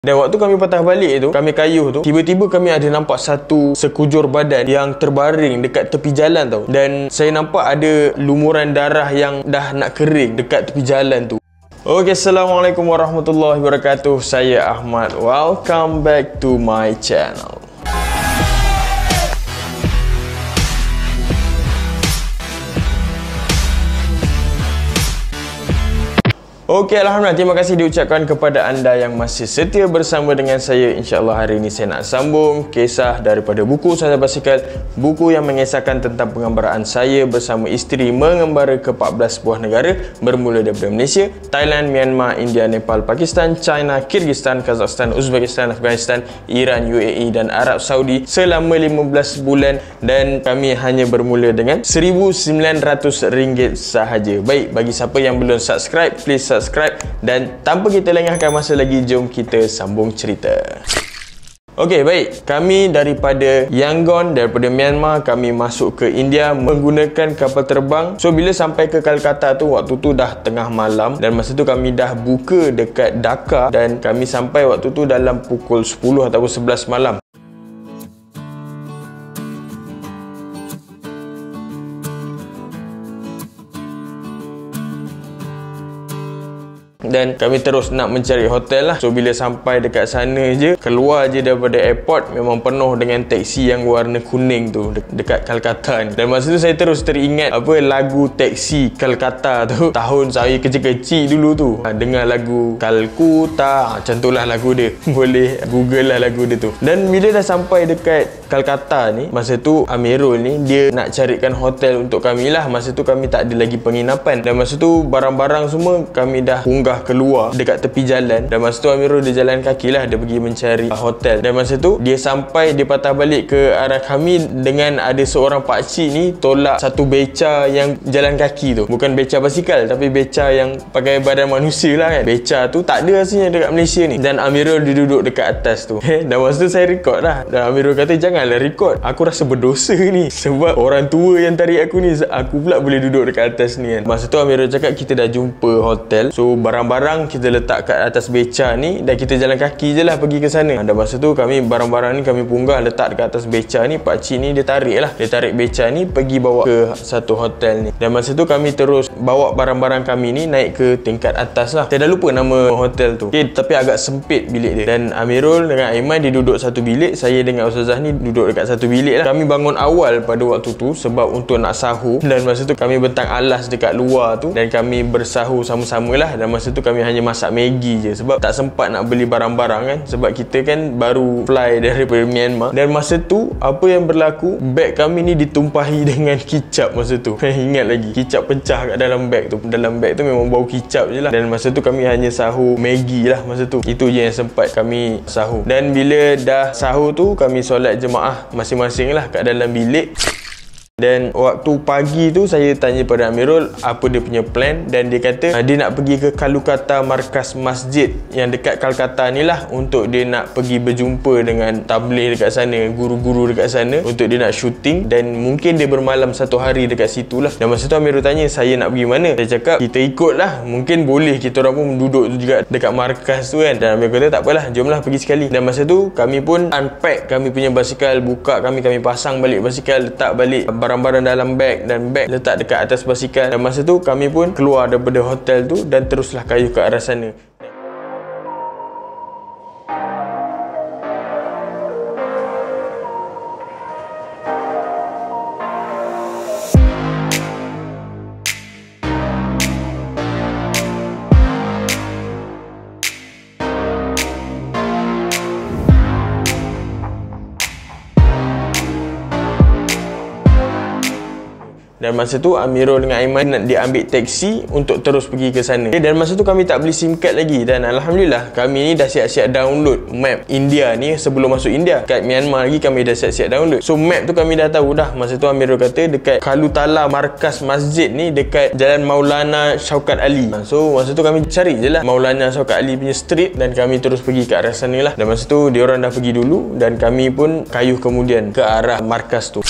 Dan waktu kami patah balik tu, kami kayuh tu, tiba-tiba kami ada nampak satu sekujur badan yang terbaring dekat tepi jalan tau. Dan saya nampak ada lumuran darah yang dah nak kering dekat tepi jalan tu. Okay, Assalamualaikum warahmatullahi wabarakatuh. Saya Ahmad. Welcome back to my channel. Okey, Alhamdulillah, terima kasih diucapkan kepada anda yang masih setia bersama dengan saya. InsyaAllah hari ini saya nak sambung kisah daripada buku Sahaja Basikal. Buku yang mengisahkan tentang pengembaraan saya bersama isteri mengembara ke 14 buah negara, bermula daripada Malaysia, Thailand, Myanmar, India, Nepal, Pakistan, China, Kyrgyzstan, Kazakhstan, Uzbekistan, Afghanistan, Iran, UAE dan Arab Saudi selama 15 bulan. Dan kami hanya bermula dengan RM1,900 sahaja. Baik, bagi siapa yang belum subscribe, please subscribe. Dan tanpa kita lengahkan masa lagi, jom kita sambung cerita. Okey, baik. Kami daripada Yangon, daripada Myanmar, kami masuk ke India menggunakan kapal terbang. So, bila sampai ke Kolkata tu, waktu tu dah tengah malam. Dan masa tu kami dah buka dekat Dhaka. Dan kami sampai waktu tu dalam pukul 10 ataupun 11 malam. Dan kami terus nak mencari hotel lah. So bila sampai dekat sana je, keluar je daripada airport, memang penuh dengan teksi yang warna kuning tu dekat Kolkata ni. Dan masa tu saya terus teringat apa lagu teksi Kolkata tu tahun saya kecil-kecil dulu tu. Dengar lagu Calcutta, macam tu lah lagu dia. Boleh google lah lagu dia tu. Dan bila dah sampai dekat Kolkata ni, masa tu Amirul ni dia nak carikan hotel untuk kami lah. Masa tu kami tak ada lagi penginapan. Dan masa tu barang-barang semua kami dah unggah keluar dekat tepi jalan. Dan masa tu Amirul dia jalan kaki lah, dia pergi mencari hotel. Dan masa tu dia sampai, dia patah balik ke arah kami dengan ada seorang pakcik ni tolak satu beca yang jalan kaki tu. Bukan beca basikal, tapi beca yang pakai badan manusia lah kan. Beca tu tak ada aslinya dekat Malaysia ni. Dan Amirul dia duduk dekat atas tu. Dan masa tu saya record lah. Dan Amirul kata, janganlah record, aku rasa berdosa ni, sebab orang tua yang tarik aku ni, aku pula boleh duduk dekat atas ni kan. Masa tu Amirul cakap kita dah jumpa hotel. So barang kita letak kat atas beca ni dan kita jalan kaki je lah pergi ke sana. Dan masa tu kami barang-barang ni kami punggah letak dekat atas beca ni. Pakcik ni dia tarik lah, dia tarik beca ni pergi bawa ke satu hotel ni. Dan masa tu kami terus bawa barang-barang kami ni naik ke tingkat atas lah. Saya dah lupa nama hotel tu. Okay, tapi agak sempit bilik dia. Dan Amirul dengan Aiman dia duduk satu bilik, saya dengan Ustazah ni duduk dekat satu bilik lah. Kami bangun awal pada waktu tu sebab untuk nak sahur. Dan masa tu kami bentang alas dekat luar tu dan kami bersahur sama-sama lah. Dan masa tu kami hanya masak Maggi je sebab tak sempat nak beli barang-barang kan, sebab kita kan baru fly daripada Myanmar. Dan masa tu apa yang berlaku, beg kami ni ditumpahi dengan kicap masa tu. Ingat lagi, kicap pecah kat dalam beg tu. Dalam beg tu memang bau kicap je lah. Dan masa tu kami hanya sahur Maggi lah masa tu. Itu je yang sempat kami sahur. Dan bila dah sahur tu, kami solat jemaah masing-masing lah kat dalam bilik. Dan waktu pagi tu saya tanya pada Amirul apa dia punya plan. Dan dia kata dia nak pergi ke Kolkata, markas masjid yang dekat Kolkata ni lah, untuk dia nak pergi berjumpa dengan tabligh dekat sana, guru-guru dekat sana, untuk dia nak syuting. Dan mungkin dia bermalam satu hari dekat situ lah. Dan masa tu Amirul tanya saya nak pergi mana. Saya cakap kita ikut lah, mungkin boleh kita orang pun duduk juga dekat markas tu kan. Dan Amirul kata tak apalah, jomlah pergi sekali. Dan masa tu kami pun unpack kami punya basikal, buka kami pasang balik basikal, letak balik barang-barang dalam beg, dan beg letak dekat atas basikal. Dan masa tu kami pun keluar daripada hotel tu dan teruslah kayuh ke arah sana. Dan masa tu Amirul dengan Aiman nak diambil teksi untuk terus pergi ke sana. Dan masa tu kami tak beli SIM card lagi. Dan Alhamdulillah kami ni dah siap-siap download map India ni sebelum masuk India. Kat Myanmar lagi kami dah siap-siap download. So map tu kami dah tahu dah. Masa tu Amirul kata dekat Kalutala markas masjid ni dekat Jalan Maulana Shaukat Ali. So masa tu kami cari je lah Maulana Shaukat Ali punya street dan kami terus pergi ke arah sana lah. Dan masa tu diorang dah pergi dulu dan kami pun kayuh kemudian ke arah markas tu.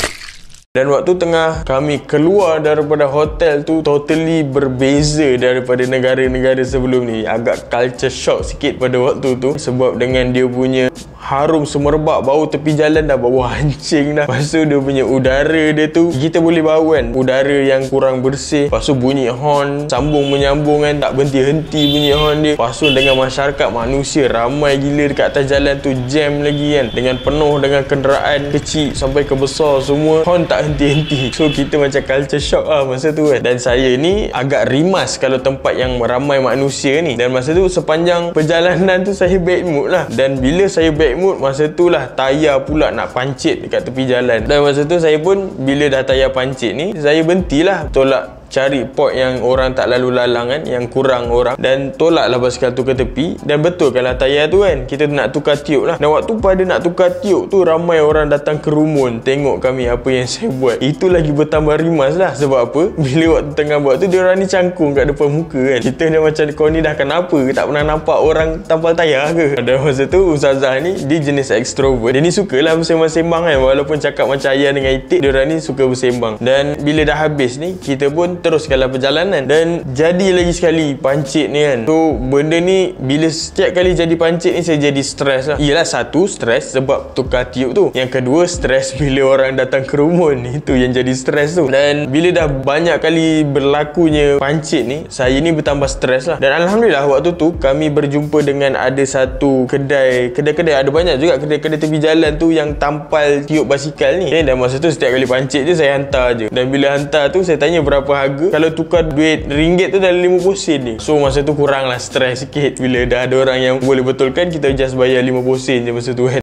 Dan waktu tengah kami keluar daripada hotel tu, totally berbeza daripada negara-negara sebelum ni. Agak culture shock sikit pada waktu tu, sebab dengan dia punya harum semerbak, bau tepi jalan dah bau hancing dah. Lepas tu dia punya udara dia tu, kita boleh bau kan, udara yang kurang bersih. Lepas tu bunyi horn sambung menyambung kan, tak berhenti-henti bunyi horn dia. Lepas tu dengan masyarakat manusia ramai gila dekat atas jalan tu, jam lagi kan, dengan penuh dengan kenderaan kecil sampai ke besar semua, horn tak henti-henti. So kita macam culture shock lah masa tu kan. Dan saya ni agak rimas kalau tempat yang ramai manusia ni. Dan masa tu sepanjang perjalanan tu saya bad mood lah. Dan bila saya bad mood, masa tu lah tayar pula nak pancit dekat tepi jalan. Dan masa tu saya pun bila dah tayar pancit ni, saya berhentilah, tolak cari port yang orang tak lalu lalang kan, yang kurang orang, dan tolaklah basikal tu ke tepi. Dan betul kalau tayar tu kan, kita nak tukar tiup lah. Dan waktu pada nak tukar tiup tu, ramai orang datang kerumun tengok kami apa yang saya buat. Itu lagi bertambah rimas lah. Sebab apa? Bila waktu tengah buat tu, dia orang ni cangkung kat depan muka kan. Kita dah macam, kau ni dah kenapa? Tak pernah nampak orang tampal tayar ke? Dan masa tu Ustazah ni, dia jenis extrovert. Dia ni sukalah bersembang-sembang kan. Walaupun cakap macam ayah dengan itik, dia orang ni suka bersembang. Dan bila dah habis ni, kita pun teruskanlah perjalanan. Dan jadi lagi sekali pancit ni kan. So benda ni, bila setiap kali jadi pancit ni, saya jadi stres lah. Yelah, satu stres sebab tukar tiup tu, yang kedua stres bila orang datang kerumun. Itu yang jadi stres tu. Dan bila dah banyak kali berlakunya pancit ni, saya ni bertambah stres lah. Dan Alhamdulillah waktu tu kami berjumpa dengan ada satu kedai, ada banyak juga kedai-kedai tepi jalan tu yang tampal tiup basikal ni. Dan masa tu setiap kali pancit je saya hantar je. Dan bila hantar tu, saya tanya berapa harga. Kalau tukar duit ringgit tu dah 50 sen ni. So masa tu kurang lah stres sikit. Bila dah ada orang yang boleh betulkan, kita just bayar 50 sen je masa tu kan.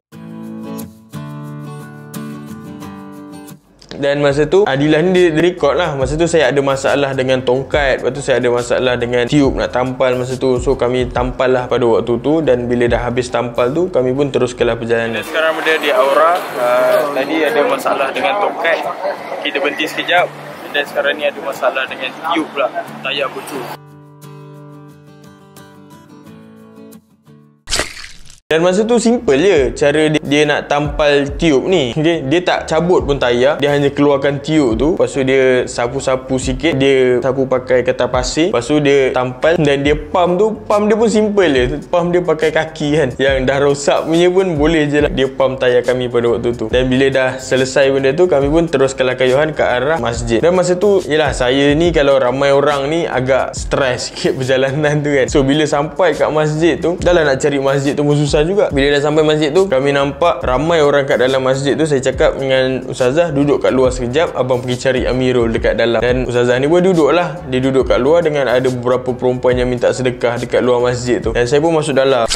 Dan masa tu Adilah ni dia record lah. Masa tu saya ada masalah dengan tongkat, lepas tu saya ada masalah dengan tiup nak tampal masa tu. So kami tampal lah pada waktu tu. Dan bila dah habis tampal tu, kami pun teruskanlah perjalanan. Sekarang berada di Aura. Tadi ada masalah dengan tongkat, kita berhenti sekejap. Dan sekarang ni ada masalah dengan tiup pula, tayar bocor. Dan masa tu simple je cara dia nak tampal tiup ni. Okay? Dia tak cabut pun tayar, dia hanya keluarkan tiup tu. Lepas tu dia sapu-sapu sikit, dia sapu pakai kertas pasir. Lepas tu dia tampal. Dan dia pump tu, pump dia pun simple je. Pump dia pakai kaki kan. Yang dah rosak punya pun boleh je lah dia pump tayar kami pada waktu tu. Dan bila dah selesai benda tu, kami pun teruskanlah kayuhan ke arah masjid. Dan masa tu, yelah, saya ni kalau ramai orang ni agak stres sikit perjalanan tu kan. So bila sampai kat masjid tu, dah lah nak cari masjid tu pun susah juga. Bila dah sampai masjid tu, kami nampak ramai orang kat dalam masjid tu. Saya cakap dengan Ustazah, duduk kat luar sekejap, abang pergi cari Amirul dekat dalam. Dan Ustazah ni pun duduk lah. Dia duduk kat luar dengan ada beberapa perempuan yang minta sedekah dekat luar masjid tu. Dan saya pun masuk dalam.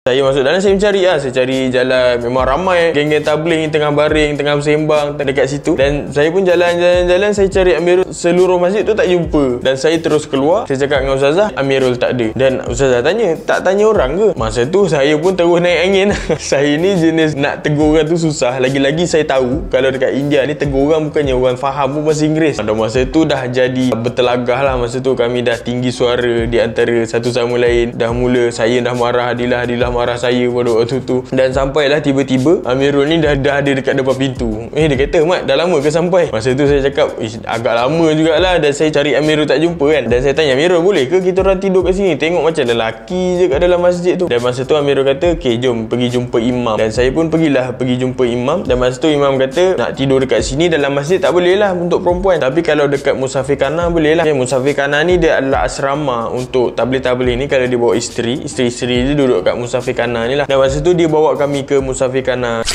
Saya masuk dalam, saya mencari lah. Saya cari jalan. Memang ramai geng-geng tabligh tengah baring, tengah bersembang dekat situ. Dan saya pun jalan-jalan, saya cari Amirul. Seluruh masjid tu tak jumpa. Dan saya terus keluar. Saya cakap dengan Ustazah, Amirul tak ada. Dan Ustazah tanya, tak tanya orang ke? Masa tu saya pun terus naik angin. Saya ni jenis nak tegur orang tu susah. Lagi-lagi saya tahu kalau dekat India ni tegur orang bukannya orang faham pun bahasa Inggeris. Dan masa tu dah jadi bertelagah lah. Masa tu kami dah tinggi suara di antara satu sama lain. Dah mula saya dah marah, Adilah marah saya pada waktu tu. Dan sampailah tiba-tiba Amirul ni dah ada dekat depan pintu. Dia kata, Mat, dah lama ke sampai? Masa tu saya cakap, agak lama jugalah. Dan saya cari Amirul tak jumpa kan. Dan saya tanya, Amirul, boleh ke kita orang tidur kat sini? Tengok macam lelaki je kat dalam masjid tu. Dan masa tu Amirul kata, okay, jom pergi jumpa imam. Dan saya pun pergi jumpa imam. Dan masa tu imam kata, nak tidur dekat sini dalam masjid tak boleh lah untuk perempuan. Tapi kalau dekat Musafir Kana boleh lah. Musafir Kana ni dia adalah asrama untuk tabligh-tabligh ni. Kalau dia bawa isteri dia duduk kat Musafir Kana ni lah. Dan masa tu dia bawa kami ke Musafir Kana.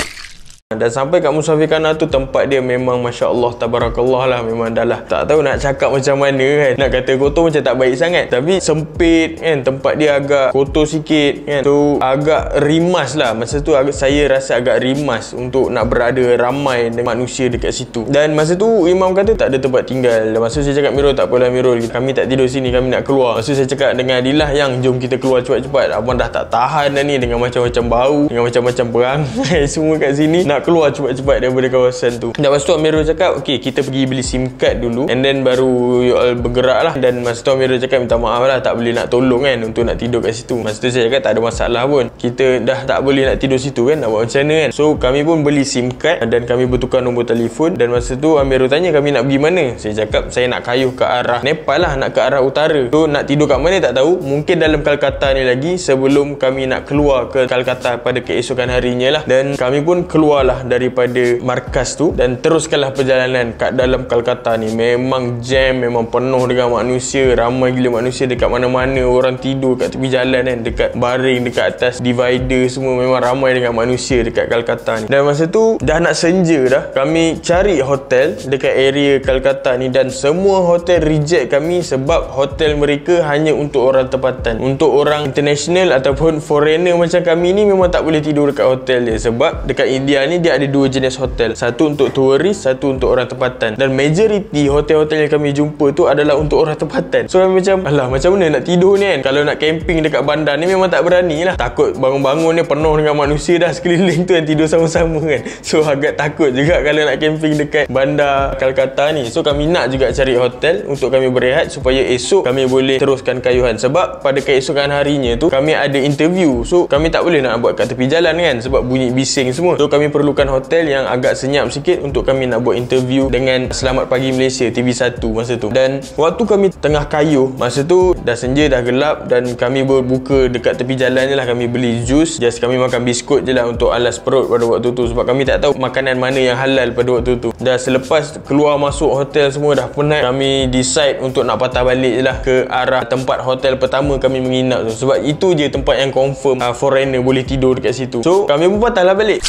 Dan sampai kat Musafir Kana tu, tempat dia memang Masya Allah Tabarakallah lah. Memang dah lah, tak tahu nak cakap macam mana kan. Nak kata kotor macam tak baik sangat, tapi sempit kan. Tempat dia agak kotor sikit kan. So agak rimas lah. Masa tu saya rasa agak rimas untuk nak berada ramai manusia dekat situ. Dan masa tu imam kata tak ada tempat tinggal. Dan masa tu saya cakap, Mirul, tak apalah Mirul, kami tak tidur sini, kami nak keluar. Masa tu saya cakap dengan Adilah, yang jom kita keluar cepat-cepat. Abang dah tak tahan dah ni dengan macam-macam bau, dengan macam-macam perangai semua kat sini. Nak nak keluar cepat-cepat daripada kawasan tu. Dan masa tu Amirul cakap, okay, kita pergi beli SIM card dulu, and then baru you all bergerak lah. Dan masa tu Amirul cakap minta maaf lah, tak boleh nak tolong kan untuk nak tidur kat situ. Masa tu saya cakap tak ada masalah pun, kita dah tak boleh nak tidur situ kan, nak buat macam mana kan. So kami pun beli SIM card dan kami bertukar nombor telefon. Dan masa tu Amirul tanya kami nak pergi mana. Saya cakap saya nak kayuh ke arah Nepal lah, nak ke arah utara. So nak tidur kat mana tak tahu, mungkin dalam Kolkata ni lagi sebelum kami nak keluar ke Kolkata pada keesokan harinya lah. Dan kami pun keluarlah daripada markas tu dan teruskanlah perjalanan kat dalam Kolkata ni. Memang jam, memang penuh dengan manusia, ramai gila manusia dekat mana-mana. Orang tidur kat tepi jalan kan, dekat baring, dekat atas divider semua. Memang ramai dengan manusia dekat Kolkata ni. Dan masa tu dah nak senja dah, kami cari hotel dekat area Kolkata ni dan semua hotel reject kami sebab hotel mereka hanya untuk orang tempatan. Untuk orang international ataupun foreigner macam kami ni memang tak boleh tidur dekat hotel dia. Sebab dekat India ni dia ada dua jenis hotel, satu untuk turis, satu untuk orang tempatan. Dan majoriti hotel-hotel yang kami jumpa tu adalah untuk orang tempatan. So kami macam, alah macam mana nak tidur ni kan. Kalau nak camping dekat bandar ni memang tak berani lah. Takut bangun-bangun ni penuh dengan manusia dah sekeliling tu kan, tidur sama-sama kan. So agak takut juga kalau nak camping dekat bandar Kolkata ni. So kami nak juga cari hotel untuk kami berehat supaya esok kami boleh teruskan kayuhan. Sebab pada keesokan harinya tu kami ada interview. So kami tak boleh nak buat kat tepi jalan kan, sebab bunyi bising semua. So kami perlukan hotel yang agak senyap sikit untuk kami nak buat interview dengan Selamat Pagi Malaysia TV1 masa tu. Dan waktu kami tengah kayuh, masa tu dah senja, dah gelap, dan kami berbuka dekat tepi jalan je lah. Kami beli jus, just kami makan biskut je lah untuk alas perut pada waktu tu. Sebab kami tak tahu makanan mana yang halal pada waktu tu. Dah selepas keluar masuk hotel semua dah penat, kami decide untuk nak patah balik je lah ke arah tempat hotel pertama kami menginap tu. Sebab itu je tempat yang confirm foreigner boleh tidur dekat situ. So kami pun patahlah balik.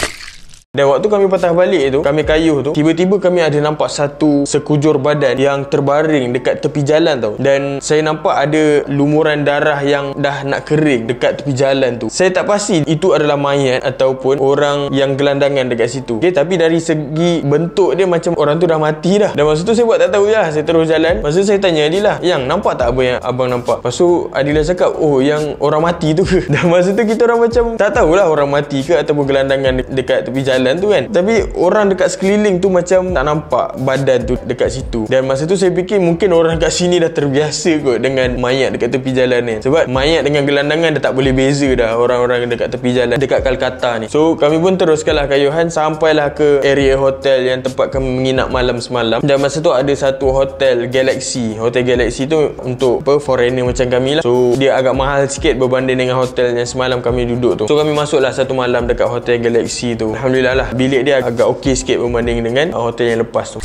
Dan waktu kami patah balik tu, kami kayuh tu, tiba-tiba kami ada nampak satu sekujur badan yang terbaring dekat tepi jalan tau. Dan saya nampak ada lumuran darah yang dah nak kering dekat tepi jalan tu. Saya tak pasti itu adalah mayat ataupun orang yang gelandangan dekat situ. Okay, tapi dari segi bentuk dia macam orang tu dah mati dah. Dan masa tu saya buat tak tahu lah, saya terus jalan. Masa tu saya tanya Adilah, yang nampak tak apa yang abang nampak? Lepas tu Adilah cakap, oh yang orang mati tu ke? Dan masa tu kita orang macam tak tahulah orang mati ke ataupun gelandangan dekat tepi jalan tu kan. Tapi orang dekat sekeliling tu macam tak nampak badan tu dekat situ. Dan masa tu saya fikir mungkin orang kat sini dah terbiasa kot dengan mayat dekat tepi jalan ni. Sebab mayat dengan gelandangan dah tak boleh beza dah orang-orang dekat tepi jalan dekat Kolkata ni. So kami pun teruskanlah kayuhan sampailah ke area hotel yang tempat kami menginap malam semalam. Dan masa tu ada satu hotel Galaxy. Hotel Galaxy tu untuk foreigner macam kami lah. So dia agak mahal sikit berbanding dengan hotel yang semalam kami duduk tu. So kami masuklah satu malam dekat hotel Galaxy tu. Alhamdulillah lah, bilik dia agak okey sikit berbanding dengan hotel yang lepas tu.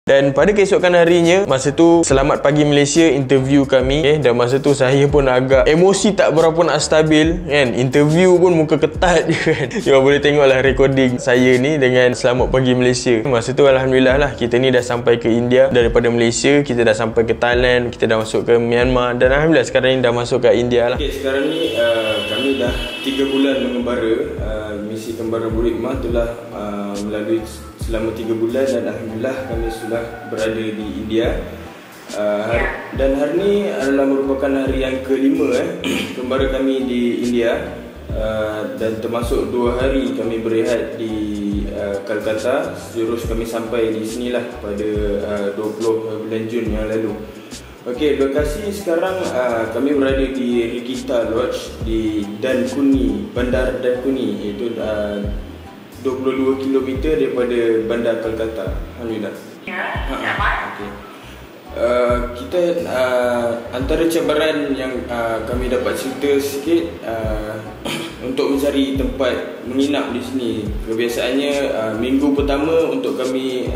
Dan pada keesokan harinya, masa tu Selamat Pagi Malaysia interview kami, dan masa tu saya pun agak emosi tak berapa nak stabil kan. Interview pun muka ketat je kan. You boleh tengoklah recording saya ni dengan Selamat Pagi Malaysia. Masa tu Alhamdulillah lah, kita ni dah sampai ke India. Daripada Malaysia kita dah sampai ke Thailand, kita dah masuk ke Myanmar, dan Alhamdulillah sekarang ni dah masuk ke India lah. Okay, sekarang ni kami dah 3 bulan mengembara. Misi Kembara Bu Hikmah telah melalui selama 3 bulan, dan Alhamdulillah kami sudah berada di India. Dan hari ni adalah merupakan hari yang kelima kembara kami di India. Dan termasuk 2 hari kami berehat di Kolkata. Terus kami sampai di sinilah pada 20 bulan Jun yang lalu. Okey, lokasi sekarang kami berada di Rigita Lodge di Dankuni, Bandar Dankuni, iaitu 22 km daripada bandar Kolkata. Alhamdulillah. Ya, okay. Kita antara cabaran yang kami dapat cerita sikit untuk mencari tempat menginap di sini. Kebiasaannya minggu pertama untuk kami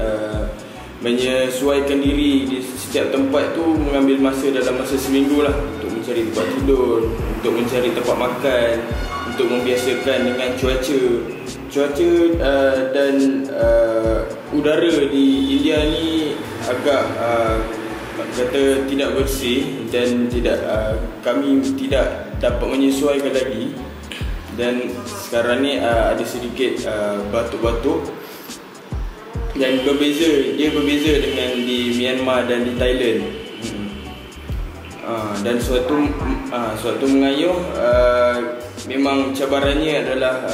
menyesuaikan diri di setiap tempat tu mengambil masa dalam masa seminggu lah, untuk mencari tempat tidur, untuk mencari tempat makan, untuk membiasakan dengan cuaca dan udara di India ni agak kata tidak bersih, dan kami tidak dapat menyesuaikan lagi. Dan sekarang ni ada sedikit batuk-batuk. Dan dia berbeza dengan di Myanmar dan di Thailand. Dan suatu mengayuh Memang cabarannya adalah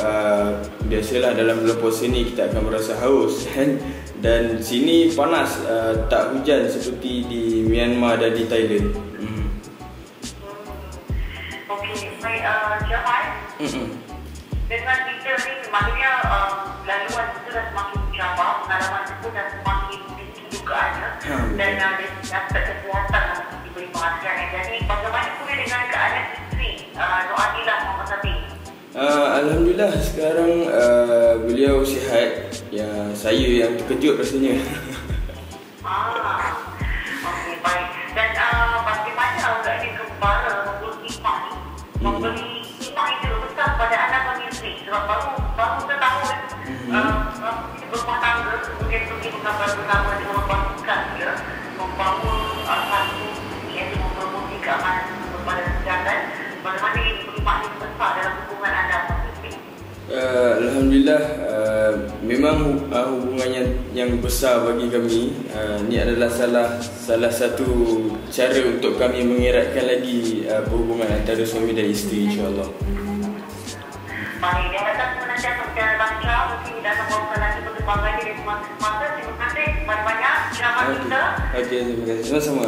biasalah dalam bulan puasa ni kita akan merasa haus kan. Dan sini panas, tak hujan seperti di Myanmar dan di Thailand. Okey, baik, Jamal. Dengan kita ni maknanya laluan itu dah semakin mencabar, pengalaman itu dah semakin tinggi dugaannya dan dari aspek kesihatan harus diberi perhatian. Jadi bagaimana pula dengan keadaan isteri Nur Adilah Muhammad Sabri? Alhamdulillah sekarang beliau sihat. Ya, saya yang terkejut rasanya. Okey, baik. Dan bagaimana agaknya kembara membeli hikmah ni? Membeli hikmah itu besar pada anak isteri sebab baru setahun berumah tangga, kemudian pergi berkabar bersama dengan pasukan dia membangun satu iaitu mempromosi keamanan kepada kesihatan. Bagaimana ini hikmah ini besar dalam hubungan anda isteri? Alhamdulillah, memang hubungan yang besar bagi kami. Ini adalah salah satu cara untuk kami mengeratkan lagi perhubungan antara suami dan isteri, insya-Allah. Baik, dia datang senantiasa secara lancar, mungkin datang bawa lagi perkembangan dia semasa. Terima kasih banyak-banyak ceramah kita. Okey, terima kasih. Sama-sama.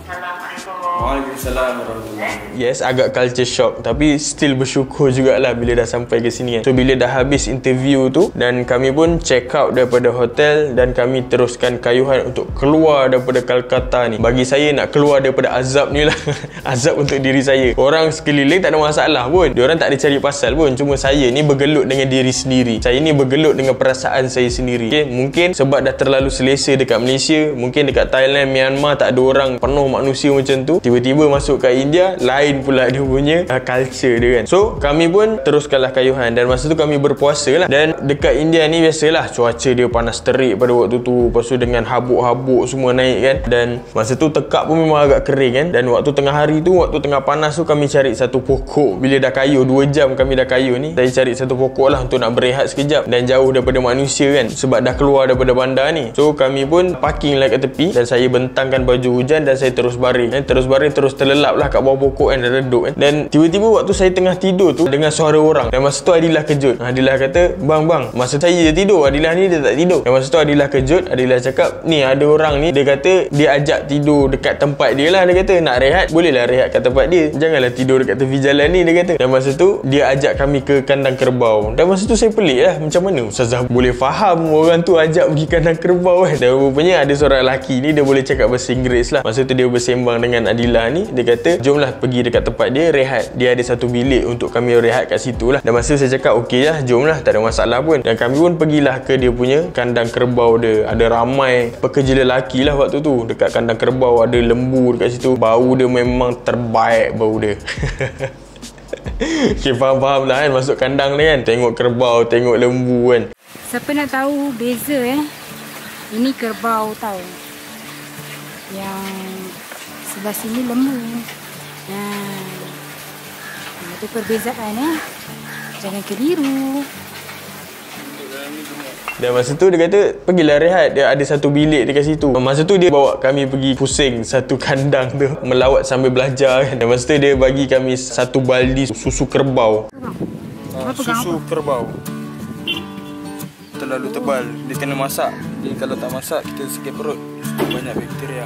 Assalamualaikum. Waalaikumsalam warahmatullahi. Yes, agak culture shock tapi still bersyukur jugalah bila dah sampai ke sini kan. So bila dah habis interview tu dan kami pun check out daripada hotel dan kami teruskan kayuhan untuk keluar daripada Kolkata ni. Bagi saya nak keluar daripada azab ni lah. Azab untuk diri saya. Orang sekeliling tak ada masalah pun. Diorang tak ada cari pasal pun. Cuma saya ni bergelut dengan diri sendiri. Saya ni bergelut dengan perasaan saya sendiri. Okay? Mungkin sebab dah terlalu selesa dekat Malaysia, mungkin dekat Thailand, Myanmar tak ada orang penuh manusia macam tu. Tiba-tiba masuk ke India, lain pula dia punya culture dia kan. So kami pun teruskanlah kayuhan dan masa tu kami berpuasa lah. Dan dekat India ni biasalah cuaca dia panas terik pada waktu tu. Lepas tu dengan habuk-habuk semua naik kan. Dan masa tu tekak pun memang agak kering kan. Dan waktu tengah hari tu, waktu tengah panas tu, kami cari satu pokok. Bila dah kayu 2 jam kami dah kayu ni, saya cari satu pokok lah untuk nak berehat sekejap dan jauh daripada manusia kan. Sebab dah keluar daripada bandar ni. So kami pun parking lah kat tepi dan saya bentangkan baju hujan dan saya terus baring kan. Terus terlelap lah kat bawah pokok kan, reduk kan. Dan tiba-tiba waktu saya tengah tidur tu dengar suara orang. Dan masa tu Adilah kejut. Adilah kata, bang masa saya je tidur, Adilah ni dia tak tidur. Dan masa tu Adilah kejut. Adilah cakap, ni ada orang ni, dia kata dia ajak tidur dekat tempat dia lah. Dia kata nak rehat, bolehlah rehat kat tempat dia, janganlah tidur dekat tepi jalan ni, dia kata. Dan masa tu dia ajak kami ke kandang kerbau. Dan masa tu saya pelik lah, macam mana Ustazah boleh faham orang tu ajak pergi kandang kerbau kan. Dan rupanya ada seorang lelaki ni, dia boleh cakap bahasa Inggeris lah. Masa tu dia bersembang dengan Adilah ni, dia kata jomlah pergi dekat tempat dia rehat, dia ada satu bilik untuk kami rehat kat situ lah. Dan masa tu saya cakap okey lah, jomlah, tak ada masalah pun. Dan kami pun pergilah ke dia punya kandang kerbau dia. Ada ramai pekerja lelaki lah waktu tu dekat kandang kerbau. Ada lembu dekat situ, bau dia memang terbaik bau dia. Okay, faham lah kan masuk kandang ni kan, tengok kerbau, tengok lembu kan. Siapa nak tahu beza ini kerbau tau, yang sebelah sini lembu. Itu perbezaan jangan keliru. Dan masa tu dia kata pergilah rehat, dia ada satu bilik dekat situ. Masa tu dia bawa kami pergi pusing satu kandang tu, melawat sambil belajar kan. Dan masa tu dia bagi kami satu baldi susu kerbau. Susu kerbau terlalu tebal, dia kena masak. Jadi kalau tak masak kita sakit perut, banyak bakteria.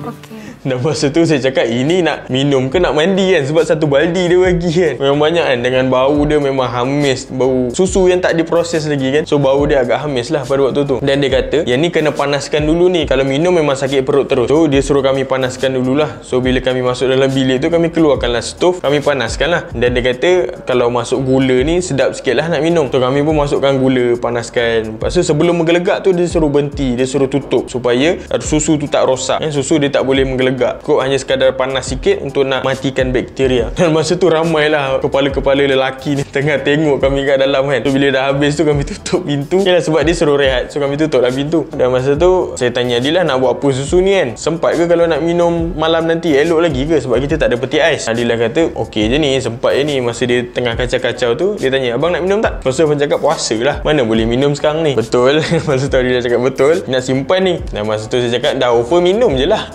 Okey. Dan masa tu saya cakap, ini nak minum ke nak mandi kan? Sebab satu baldi dia bagi kan. Memang banyak kan. Dengan bau dia memang hamis. Bau susu yang tak diproses lagi kan. So bau dia agak hamis lah pada waktu tu. Dan dia kata, yang ni kena panaskan dulu ni. Kalau minum memang sakit perut terus. So dia suruh kami panaskan dululah. So bila kami masuk dalam bilik tu, kami keluarkanlah stove, kami panaskan lah. Dan dia kata, kalau masuk gula ni sedap sikit lah nak minum. So kami pun masukkan gula, panaskan. Lepas tu sebelum menggelegak tu, dia suruh berhenti, dia suruh tutup supaya susu tu tak rosak. Susu dia tak boleh menggelegak. Kok hanya sekadar panas sikit untuk nak matikan bakteria. Dan masa tu ramailah kepala-kepala lelaki ni tengah tengok kami kat dalam kan. So bila dah habis tu kami tutup pintu. Yalah sebab dia suruh rehat. So kami tutup lah pintu. Dan masa tu saya tanya Adilah, nak buat apa susu ni kan? Sempat ke kalau nak minum malam nanti? Elok lagi ke? Sebab kita tak ada peti ais. Adilah kata okey je ni, sempat je ni. Masa dia tengah kacau-kacau tu, dia tanya, abang nak minum tak? Lepas tu abang cakap, puasa lah, mana boleh minum sekarang ni. Betul. Masa tu Adilah cakap betul, nak simpan ni. Dan masa tu saya cakap, dah offer minum je lah.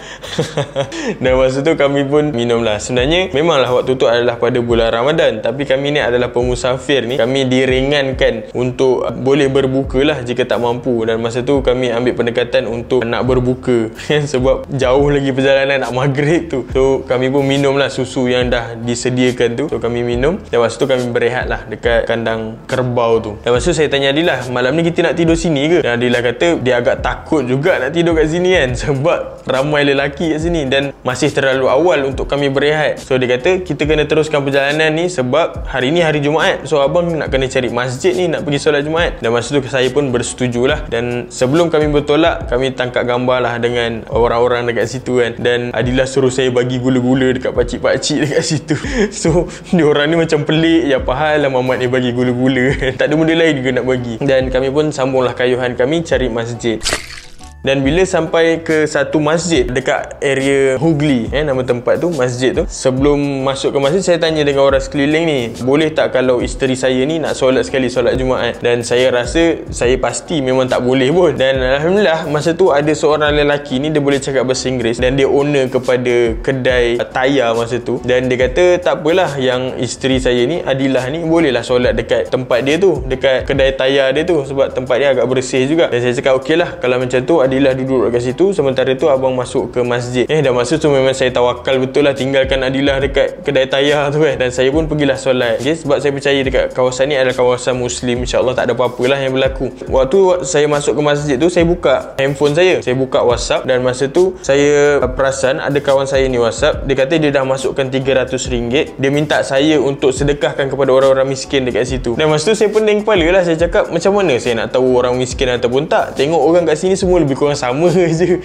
Dan masa tu kami pun minum lah. Sebenarnya memanglah waktu tu adalah pada bulan Ramadan, tapi kami ni adalah pemusafir ni, kami diringankan untuk boleh berbuka lah jika tak mampu. Dan masa tu kami ambil pendekatan untuk nak berbuka sebab jauh lagi perjalanan nak maghrib tu. So kami pun minum lah susu yang dah disediakan tu. So kami minum, dan masa tu kami berehat lah dekat kandang kerbau tu. Dan masa tu saya tanya Adilah, malam ni kita nak tidur sini ke? Dan Adilah kata dia agak takut juga nak tidur kat sini kan, sebab ramai lelaki kat sini dan masih terlalu awal untuk kami berehat. So dia kata kita kena teruskan perjalanan ni sebab hari ni hari Jumaat. So abang nak kena cari masjid ni nak pergi solat Jumaat. Dan masa tu saya pun bersetujulah. Dan sebelum kami bertolak, kami tangkap gambar lah dengan orang-orang dekat situ kan. Dan Adilah suruh saya bagi gula-gula dekat pakcik-pakcik dekat situ. So diorang ni macam pelik, ya pahal lah Mamat ni bagi gula-gula. Tak ada benda lain juga nak bagi. Dan kami pun sambunglah kayuhan kami cari masjid. Dan bila sampai ke satu masjid dekat area Hugli, nama tempat tu, masjid tu, sebelum masuk ke masjid, saya tanya dengan orang sekeliling ni, boleh tak kalau isteri saya ni nak solat sekali solat Jumaat? Dan saya rasa saya pasti memang tak boleh pun. Dan alhamdulillah masa tu ada seorang lelaki ni, dia boleh cakap bahasa Inggeris dan dia owner kepada kedai tayar masa tu. Dan dia kata tak apalah, yang isteri saya ni, Adilah ni, bolehlah solat dekat tempat dia tu, dekat kedai tayar dia tu, sebab tempat dia agak bersih juga. Dan saya cakap okey lah, kalau macam tu Adilah duduk dekat situ, sementara tu abang masuk ke masjid. Dan masa tu memang saya tawakal betul lah, tinggalkan Adilah dekat kedai tayar tu kan. Dan saya pun pergilah solat, okay? Sebab saya percaya dekat kawasan ni adalah kawasan Muslim, insyaAllah tak ada apa-apa lah yang berlaku. Waktu saya masuk ke masjid tu, saya buka handphone saya buka WhatsApp. Dan masa tu saya perasan ada kawan saya ni WhatsApp, dia kata dia dah masukkan RM300. Dia minta saya untuk sedekahkan kepada orang-orang miskin dekat situ. Dan masa tu saya pening kepala lah, saya cakap macam mana saya nak tahu orang miskin ataupun tak? Tengok orang kat sini semua lebih kurang sama je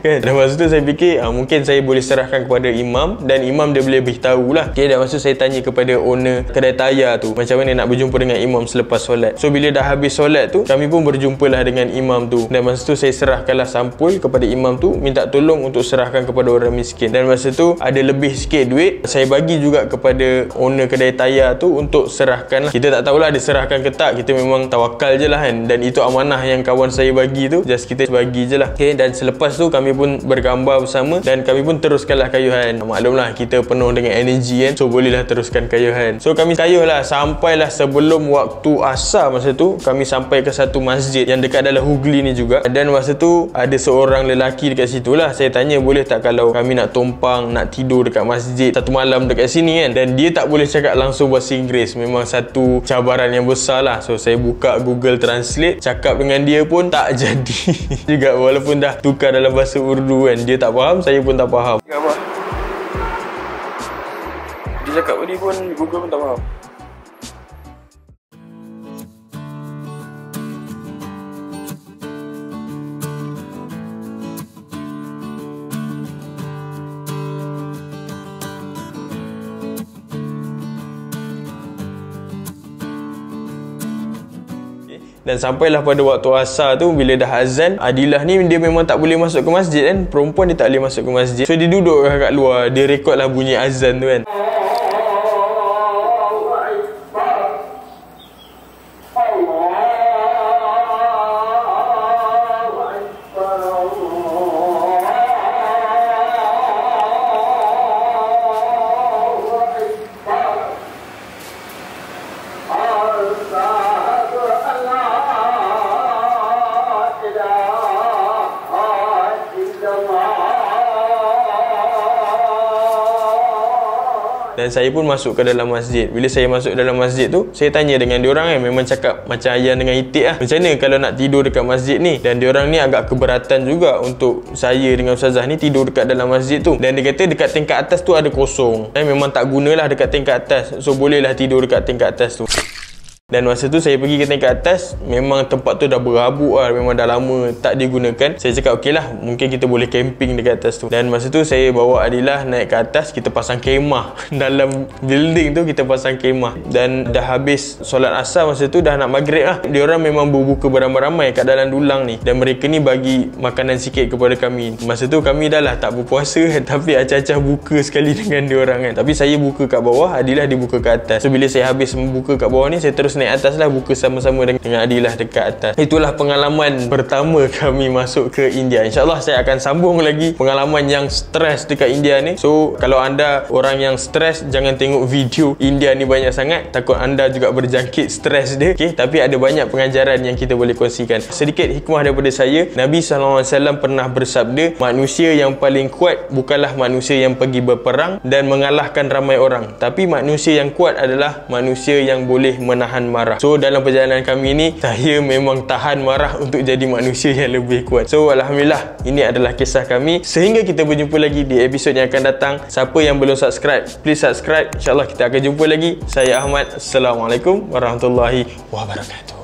kan. Dan masa tu saya fikir mungkin saya boleh serahkan kepada imam, dan imam dia boleh beritahu lah. Okay, dan masa tu saya tanya kepada owner kedai tayar tu macam mana nak berjumpa dengan imam selepas solat. So bila dah habis solat tu, kami pun berjumpa lah dengan imam tu. Dan masa tu saya serahkanlah sampul kepada imam tu, minta tolong untuk serahkan kepada orang miskin. Dan masa tu ada lebih sikit duit, saya bagi juga kepada owner kedai tayar tu untuk serahkan lah. Kita tak tahulah dia serahkan ke tak, kita memang tawakal je lah kan. Dan itu amanah yang kawan saya bagi tu, just kita bagi je lah. Okay, dan selepas tu kami pun bergambar bersama dan kami pun teruskanlah kayuhan. Maklumlah kita penuh dengan energi kan, so bolehlah teruskan kayuhan. So kami kayuh lah sampailah sebelum waktu asar. Masa tu kami sampai ke satu masjid yang dekat dalam Hugli ni juga. Dan masa tu ada seorang lelaki dekat situ lah. Saya tanya boleh tak kalau kami nak tumpang, nak tidur dekat masjid satu malam dekat sini kan. Dan dia tak boleh cakap langsung bahasa Inggeris, memang satu cabaran yang besar lah. So saya buka Google Translate, cakap dengan dia pun tak jadi juga, walaupun dah tukar dalam bahasa Urdu kan. Dia tak faham, saya pun tak faham. Dia cakap tadi pun Google pun tak faham. Dan sampailah pada waktu asar tu, bila dah azan, Adilah ni dia memang tak boleh masuk ke masjid kan. Perempuan dia tak boleh masuk ke masjid. So dia duduk kat luar, dia rekodlah bunyi azan tu kan. Dan saya pun masuk ke dalam masjid. Bila saya masuk dalam masjid tu, saya tanya dengan diorang kan, memang cakap macam ayah dengan itik lah, macam mana kalau nak tidur dekat masjid ni. Dan diorang ni agak keberatan juga untuk saya dengan Ustazah ni tidur dekat dalam masjid tu. Dan dia kata dekat tingkat atas tu ada kosong, dan memang tak gunalah dekat tingkat atas, so bolehlah tidur dekat tingkat atas tu. Dan masa tu saya pergi ke tingkat atas, memang tempat tu dah berabuk lah, memang dah lama tak digunakan. Saya cakap okey lah, mungkin kita boleh camping dekat atas tu. Dan masa tu saya bawa Adilah naik ke atas, kita pasang kemah dalam building tu, kita pasang kemah. Dan dah habis solat asar masa tu, dah nak maghrib lah. Diorang memang berbuka beramai-ramai kat dalam dulang ni, dan mereka ni bagi makanan sikit kepada kami. Masa tu kami dah lah tak berpuasa tapi acah-acah buka sekali dengan diorang kan. Tapi saya buka kat bawah, Adilah dia buka kat atas. So bila saya habis membuka kat bawah ni, saya terus terus naik atas lah, buka sama-sama dengan Adilah dekat atas. Itulah pengalaman pertama kami masuk ke India. InsyaAllah saya akan sambung lagi pengalaman yang stres dekat India ni. So kalau anda orang yang stres, jangan tengok video India ni banyak sangat, takut anda juga berjangkit stres dia. Okay? Tapi ada banyak pengajaran yang kita boleh kongsikan. Sedikit hikmah daripada saya, Nabi SAW pernah bersabda, manusia yang paling kuat bukanlah manusia yang pergi berperang dan mengalahkan ramai orang, tapi manusia yang kuat adalah manusia yang boleh menahan marah. So dalam perjalanan kami ni, saya memang tahan marah untuk jadi manusia yang lebih kuat. So alhamdulillah, ini adalah kisah kami. Sehingga kita berjumpa lagi di episod yang akan datang. Siapa yang belum subscribe, please subscribe. InsyaAllah kita akan jumpa lagi. Saya Ahmad. Assalamualaikum warahmatullahi wabarakatuh.